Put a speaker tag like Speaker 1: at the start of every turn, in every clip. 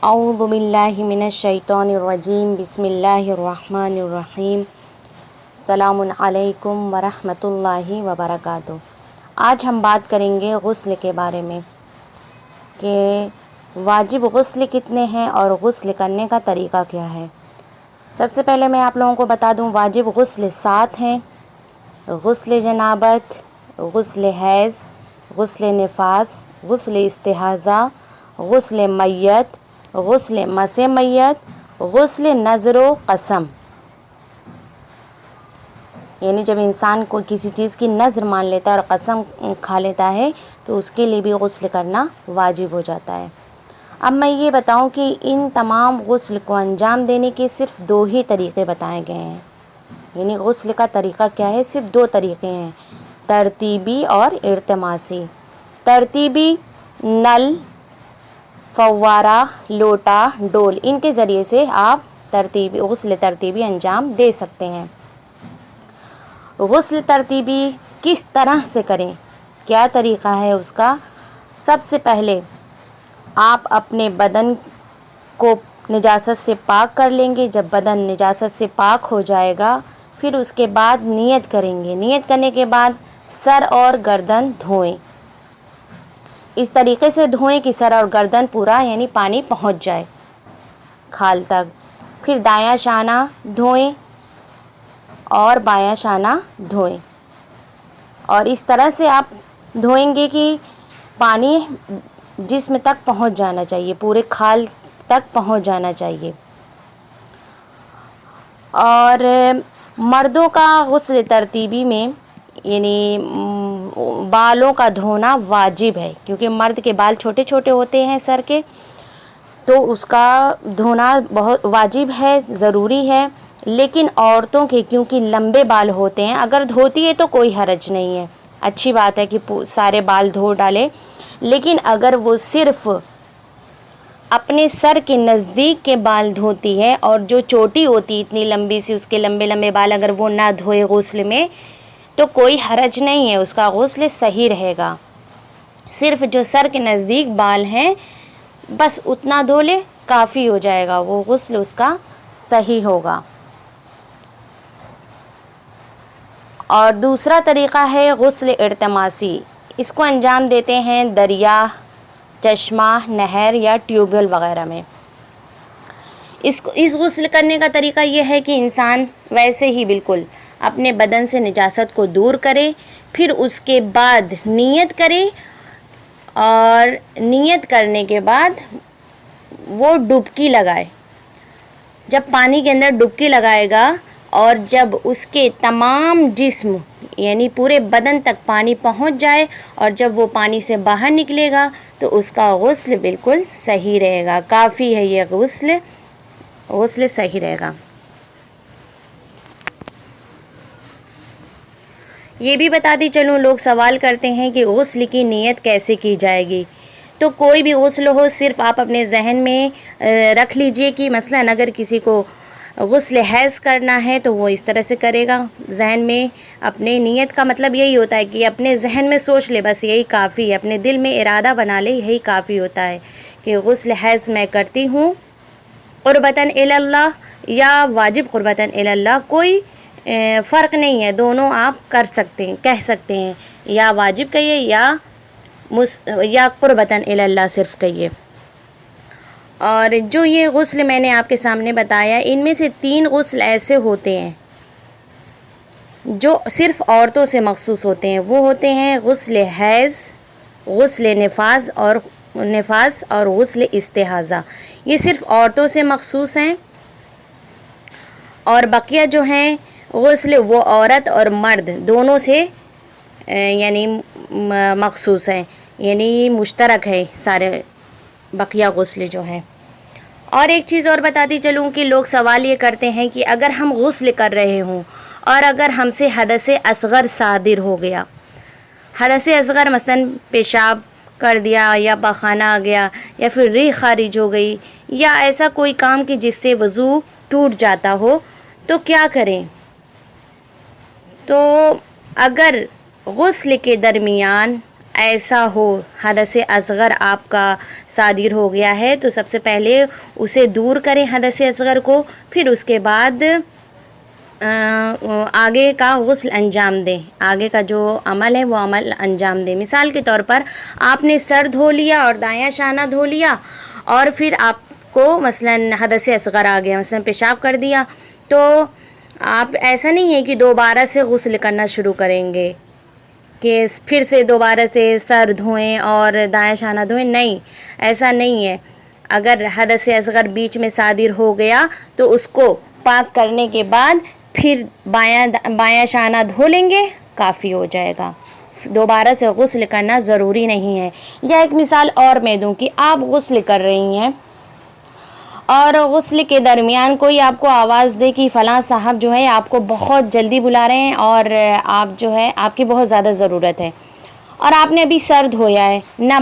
Speaker 1: अऊज़ु बिल्लाहि मिनश्शैतानिर्रजीम बिस्मिल्लाहिर्रहमानिर्रहीम सलामुन अलैकुम वरहमतुल्लाहि वबरकातुहू। आज हम बात करेंगे गुस्ल के बारे में कि वाजिब गुस्ल कितने हैं और गुस्ल करने का तरीक़ा क्या है। सबसे पहले मैं आप लोगों को बता दूं, वाजिब गुस्ल 7 हैं। गुस्ल जनाबत, गुस्ल हैज़, गुस्ल निफास, गुस्ल इस्तिहाज़ा, गुस्ल मैयत, गुस्ल मसे मैयत, गुस्ल नज़र व कसम। यानी जब इंसान को किसी चीज़ की नज़र मान लेता है और कसम खा लेता है तो उसके लिए भी गुस्ल करना वाजिब हो जाता है। अब मैं ये बताऊं कि इन तमाम गुस्ल को अंजाम देने के सिर्फ़ 2 ही तरीक़े बताए गए हैं। यानी गुस्ल का तरीक़ा क्या है, सिर्फ़ 2 तरीक़े हैं, तरतीबी और इल्तिमासी। तरतीबी नल, फव्वारा, लोटा, डोल, इनके ज़रिए से आप गुस्ल तरतीबी अंजाम दे सकते हैं। गुस्ल तरतीबी किस तरह से करें, क्या तरीक़ा है उसका। सबसे पहले आप अपने बदन को निजासत से पाक कर लेंगे। जब बदन निजासत से पाक हो जाएगा फिर उसके बाद नियत करेंगे। नियत करने के बाद सर और गर्दन धोएं। इस तरीक़े से धोएं कि सर और गर्दन पूरा यानी पानी पहुंच जाए खाल तक। फिर दायां शाना धोएं और बायां शाना धोएं और इस तरह से आप धोएंगे कि पानी जिस्म तक पहुंच जाना चाहिए, पूरे खाल तक पहुंच जाना चाहिए। और मर्दों का गुस्ल तरतीबी में यानी बालों का धोना वाजिब है, क्योंकि मर्द के बाल छोटे छोटे होते हैं सर के, तो उसका धोना बहुत वाजिब है, ज़रूरी है। लेकिन औरतों के क्योंकि लंबे बाल होते हैं, अगर धोती है तो कोई हरज नहीं है, अच्छी बात है कि सारे बाल धो डाले। लेकिन अगर वो सिर्फ़ अपने सर के नज़दीक के बाल धोती है और जो चोटी होती इतनी लंबी सी, उसके लंबे लंबे बाल अगर वो ना धोए गुस्ल में तो कोई हरज नहीं है, उसका गुस्ल सही रहेगा। सिर्फ़ जो सर के नज़दीक बाल हैं बस उतना धो ले, काफ़ी हो जाएगा, वो गुस्ल उसका सही होगा। और दूसरा तरीक़ा है गुस्ल इल्तिमासी। इसको अंजाम देते हैं दरिया, चश्मा, नहर या ट्यूबवेल वग़ैरह में। इस गुस्ल करने का तरीक़ा ये है कि इंसान वैसे ही बिल्कुल अपने बदन से निजासत को दूर करे, फिर उसके बाद नियत करे और नियत करने के बाद वो डुबकी लगाए। जब पानी के अंदर डुबकी लगाएगा और जब उसके तमाम जिस्म यानी पूरे बदन तक पानी पहुंच जाए और जब वो पानी से बाहर निकलेगा तो उसका गुस्ल बिल्कुल सही रहेगा, काफ़ी है ये गुस्ल सही रहेगा। ये भी बताती चलूँ, लोग सवाल करते हैं कि गुस्ल की नियत कैसे की जाएगी। तो कोई भी गुस्ल हो, सिर्फ़ आप अपने जहन में रख लीजिए कि मसलन अगर किसी को गुस्ल हैज़ करना है तो वो इस तरह से करेगा। जहन में अपने नियत का मतलब यही होता है कि अपने जहन में सोच ले, बस यही काफ़ी है, अपने दिल में इरादा बना ले, यही काफ़ी होता है कि गुस्ल हैज़ मैं करती हूँ क़ुर्बतन इलल्लाह या वाजिब क़ुर्बतन इलल्लाह। कोई फ़र्क नहीं है, दोनों आप कर सकते हैं, कह सकते हैं, या वाजिब कहिए या क़ुर्बतन इलल्लाह सिर्फ़ कहिए। और जो ये गुस्ल मैंने आपके सामने बताया, इनमें से 3 गुस्ल ऐसे होते हैं जो सिर्फ़ औरतों से मख़सूस होते हैं। वो होते हैं गुस्ल हैज़, गुस्ल निफास और गुस्ल इस्तिहाज़ा। ये सिर्फ़ औरतों से मख़सूस हैं और बकिया जो हैं गुस्ल वो औरत और मर्द दोनों से यानी मख़सूस हैं, यानी मुश्तरक है सारे बकिया गुस्ल जो हैं। और एक चीज़ और बताती चलूँ कि लोग सवाल ये करते हैं कि अगर हम गुस्ल कर रहे हों और अगर हमसे हदस असग़र सादिर हो गया, हदस असग़र मसलन पेशाब कर दिया या पखाना आ गया या फिर रीह खारिज हो गई या ऐसा कोई काम कि जिससे वज़ू टूट जाता हो, तो क्या करें। तो अगर गुस्ल के दरमियान ایسا ہو حدث اصغر آپ کا صادر ہو گیا ہے تو سب سے پہلے اسے دور کریں حدث اصغر کو، پھر اس کے بعد آگے کا غسل انجام دیں، آگے کا جو عمل ہے وہ عمل انجام دیں۔ مثال کے طور پر آپ نے سر دھو لیا اور دایاں شانہ دھو لیا، اور پھر آپ کو مثلاً حدث اصغر آ گیا، مثلاً پیشاب کر دیا، تو آپ ایسا نہیں ہے کہ دوبارہ سے غسل کرنا شروع کریں گے کہ پھر سے دوبارہ سے سر دھوئیں اور دایاں شانہ دھوئیں، نہیں، ایسا نہیں ہے۔ اگر حدث اصغر بیچ میں صادر ہو گیا تو اس کو پاک کرنے کے بعد پھر بایاں شانہ دھو لیں گے، کافی ہو جائے گا، دوبارہ سے غسل کرنا ضروری نہیں ہے۔ یا ایک مثال اور میں دوں کہ آپ غسل کر رہی ہیں اور غسل کے درمیان کوئی آپ کو آواز دے کہ فلاں صاحب جو ہے آپ کو بہت جلدی بلا رہے ہیں اور آپ جو ہے آپ کی بہت زیادہ ضرورت ہے، اور آپ نے ابھی سر دھویا ہے، نہ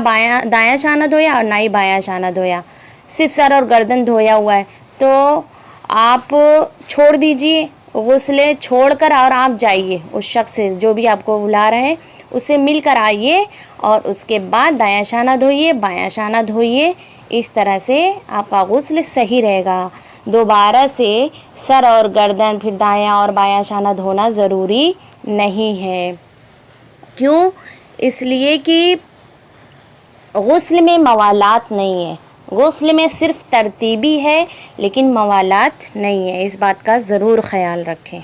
Speaker 1: دایاں شانہ دھویا اور نہ ہی بایاں شانہ دھویا، صرف سر اور گردن دھویا ہوا ہے، تو آپ چھوڑ دیجئے غسل چھوڑ کر اور آپ جائیے اس شخص سے جو بھی آپ کو بلا رہے ہیں اس سے مل کر آئیے، اور اس کے بعد دایاں شانہ دھوئیے، بایاں شانہ دھوئیے، اس طرح سے آپ کا غسل صحیح رہے گا۔ دوبارہ سے سر اور گردن پھر دایاں اور بایاں شانہ دھونا ضروری نہیں ہے۔ کیوں؟ اس لیے کہ غسل میں موالات نہیں ہے، غسل میں صرف ترتیبی ہے لیکن موالات نہیں ہے، اس بات کا ضرور خیال رکھیں۔